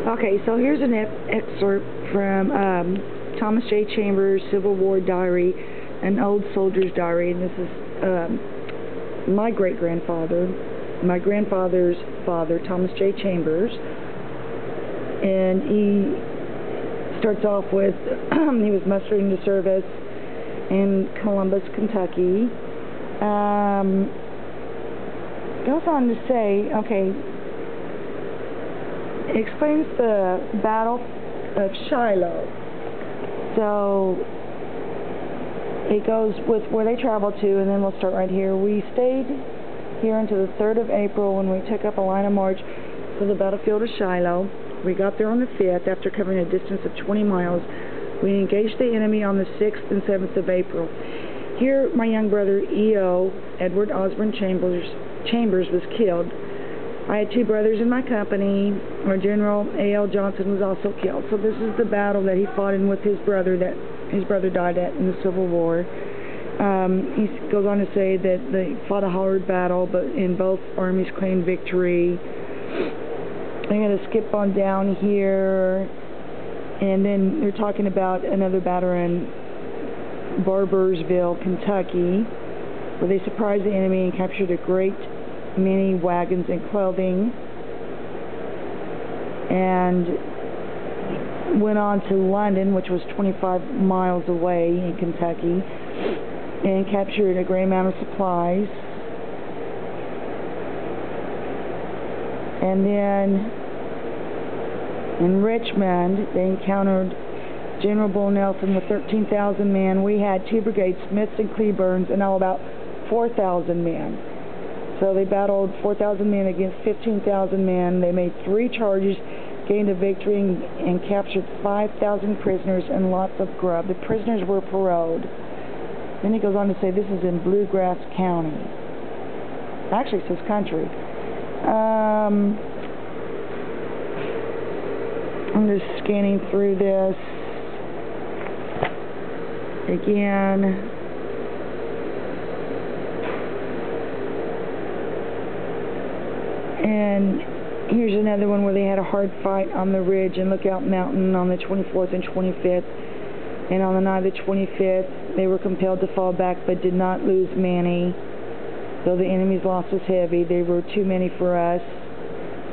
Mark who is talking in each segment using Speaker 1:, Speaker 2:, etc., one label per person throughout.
Speaker 1: Okay, so here's an excerpt from Thomas J. Chambers' Civil War Diary, an old soldier's diary, and this is my great-grandfather, my grandfather's father, Thomas J. Chambers, and he starts off with he was mustered into service in Columbus, Kentucky. Goes on to say, okay, it explains the Battle of Shiloh. So it goes with where they traveled to, and then we'll start right here. We stayed here until the 3rd of April when we took up a line of march for the battlefield of Shiloh. We got there on the 5th after covering a distance of 20 miles. We engaged the enemy on the 6th and 7th of April. Here, my young brother, E.O. Edward Osborne Chambers was killed. I had 2 brothers in my company. Our General A.L. Johnson was also killed. So this is the battle that he fought in with his brother that his brother died at in the Civil War. He goes on to say that they fought a hard battle, but in both armies claimed victory. I'm going to skip on down here, and then they're talking about another battle in Barbersville, Kentucky, where they surprised the enemy and captured a great many wagons and clothing, and went on to London, which was 25 miles away in Kentucky, and captured a great amount of supplies. And then in Richmond, they encountered General Bull Nelson with 13,000 men. We had 2 brigades, Smiths and Cleburnes, and all about 4,000 men. So they battled 4,000 men against 15,000 men. They made 3 charges, gained a victory, and captured 5,000 prisoners and lots of grub. The prisoners were paroled. Then he goes on to say this is in Bluegrass County. Actually, it says country. I'm just scanning through this again. And here's another one where they had a hard fight on the ridge and Lookout Mountain on the 24th and 25th. And on the night of the 25th, they were compelled to fall back but did not lose many. Though the enemy's loss was heavy, they were too many for us.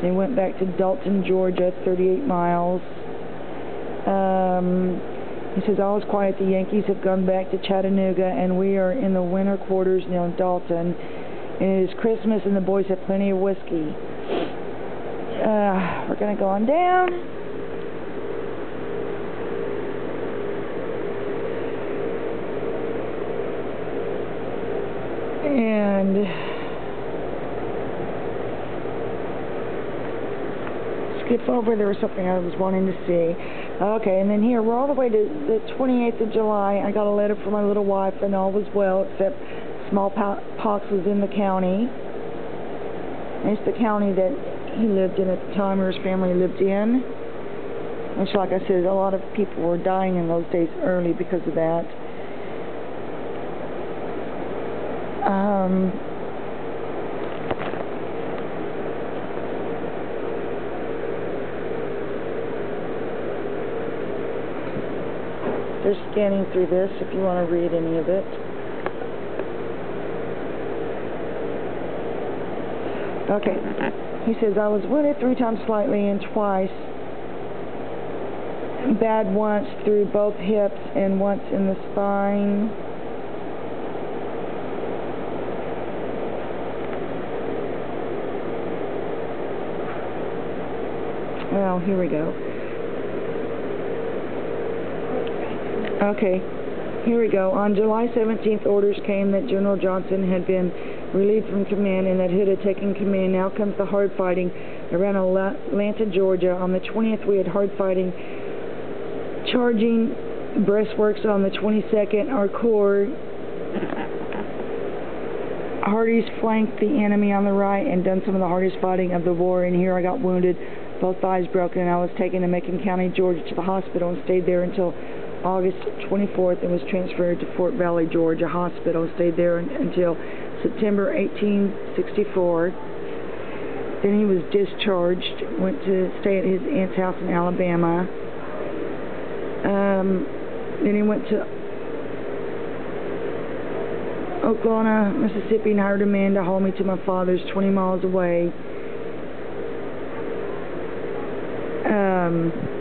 Speaker 1: They went back to Dalton, Georgia, 38 miles. He says, all is quiet. The Yankees have gone back to Chattanooga, and we are in the winter quarters near Dalton. And it is Christmas, and the boys have plenty of whiskey. We're going to go on down. And skip over. There was something I was wanting to see. Okay, and then here, we're all the way to the 28th of July. I got a letter from my little wife, and all was well, except smallpox was in the county. And it's the county that he lived in at the time, or his family lived in. And so, like I said, a lot of people were dying in those days early because of that. They're scanning through this if you want to read any of it. Okay. He says, I was wounded 3 times slightly and twice bad once through both hips and once in the spine. Well, here we go. Okay, here we go. On July 17th, orders came that General Johnson had been relieved from command and that Hood had taken command. Now comes the hard fighting around Atlanta, Georgia. On the 20th, we had hard fighting, charging breastworks on the 22nd. Our corps Hardee's flanked the enemy on the right and done some of the hardest fighting of the war. And here I got wounded, both thighs broken, and I was taken to Macon County, Georgia, to the hospital and stayed there until August 24th and was transferred to Fort Valley, Georgia Hospital. Stayed there until September 1864. Then he was discharged, went to stay at his aunt's house in Alabama. Then he went to Oklahoma, Mississippi, and hired a man to haul me to my father's 20 miles away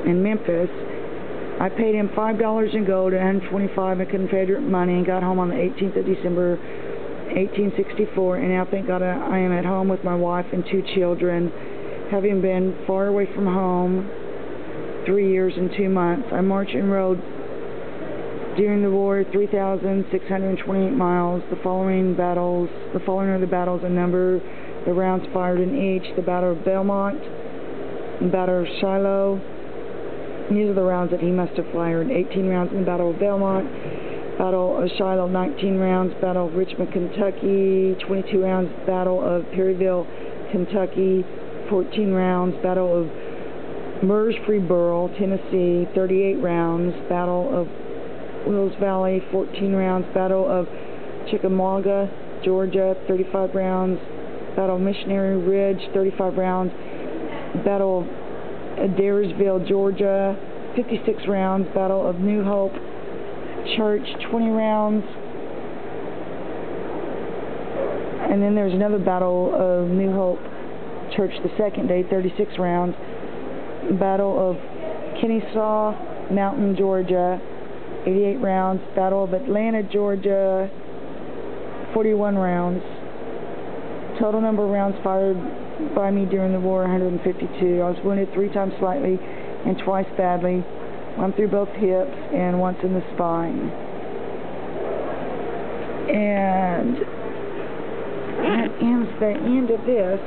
Speaker 1: in Memphis. I paid him $5 in gold and $125 in Confederate money and got home on the 18th of December, 1864, and now, thank God, I am at home with my wife and 2 children, having been far away from home 3 years and 2 months. I marched and rode during the war 3,628 miles. The following are the battles and number the rounds fired in each: the Battle of Belmont, the Battle of Shiloh. These are the rounds that he must have fired: 18 rounds in the Battle of Belmont, Battle of Shiloh 19 rounds, Battle of Richmond, Kentucky 22 rounds, Battle of Perryville, Kentucky 14 rounds, Battle of Murfreesboro, Tennessee 38 rounds, Battle of Wills Valley 14 rounds, Battle of Chickamauga, Georgia 35 rounds, Battle of Missionary Ridge 35 rounds, Battle of Dyersville, Georgia 56 rounds, Battle of New Hope Church 20 rounds, and then there's another Battle of New Hope Church the second day, 36 rounds, Battle of Kennesaw Mountain, Georgia 88 rounds, Battle of Atlanta, Georgia 41 rounds. Total number of rounds fired by me during the war, 152. I was wounded 3 times slightly and twice badly, one through both hips and once in the spine. And that ends the end of this.